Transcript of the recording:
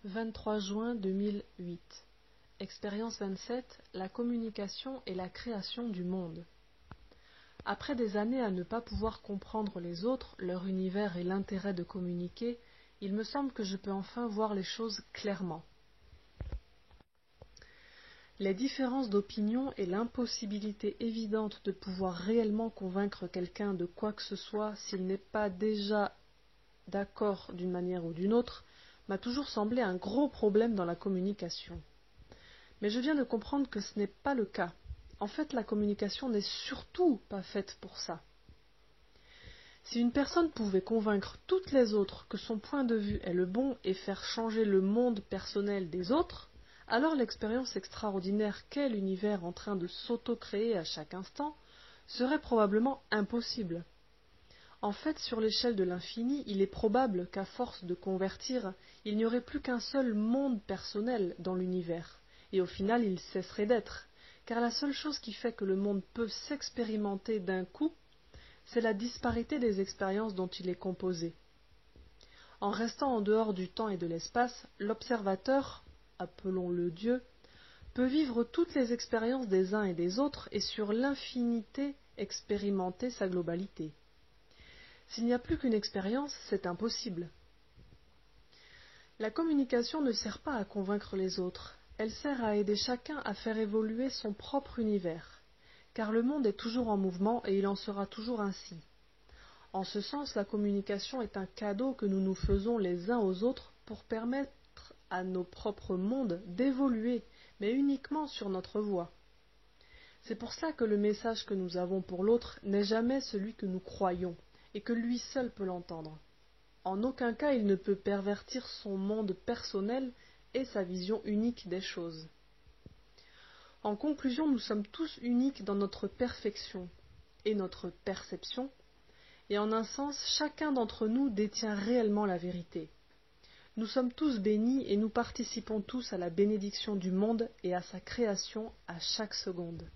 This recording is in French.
23 juin 2008. Expérience 27, la communication et la création du monde. Après des années à ne pas pouvoir comprendre les autres, leur univers et l'intérêt de communiquer, il me semble que je peux enfin voir les choses clairement. Les différences d'opinion et l'impossibilité évidente de pouvoir réellement convaincre quelqu'un de quoi que ce soit s'il n'est pas déjà d'accord d'une manière ou d'une autre, m'a toujours semblé un gros problème dans la communication. Mais je viens de comprendre que ce n'est pas le cas. En fait, la communication n'est surtout pas faite pour ça. Si une personne pouvait convaincre toutes les autres que son point de vue est le bon et faire changer le monde personnel des autres, alors l'expérience extraordinaire qu'est l'univers en train de s'auto-créer à chaque instant serait probablement impossible. En fait, sur l'échelle de l'infini, il est probable qu'à force de convertir, il n'y aurait plus qu'un seul monde personnel dans l'univers, et au final il cesserait d'être, car la seule chose qui fait que le monde peut s'expérimenter d'un coup, c'est la disparité des expériences dont il est composé. En restant en dehors du temps et de l'espace, l'observateur, appelons-le Dieu, peut vivre toutes les expériences des uns et des autres et sur l'infinité expérimenter sa globalité. S'il n'y a plus qu'une expérience, c'est impossible. La communication ne sert pas à convaincre les autres, elle sert à aider chacun à faire évoluer son propre univers, car le monde est toujours en mouvement et il en sera toujours ainsi. En ce sens, la communication est un cadeau que nous nous faisons les uns aux autres pour permettre à nos propres mondes d'évoluer, mais uniquement sur notre voie. C'est pour cela que le message que nous avons pour l'autre n'est jamais celui que nous croyons, et que lui seul peut l'entendre. En aucun cas il ne peut pervertir son monde personnel et sa vision unique des choses. En conclusion, nous sommes tous uniques dans notre perfection et notre perception, et en un sens, chacun d'entre nous détient réellement la vérité. Nous sommes tous bénis et nous participons tous à la bénédiction du monde et à sa création à chaque seconde.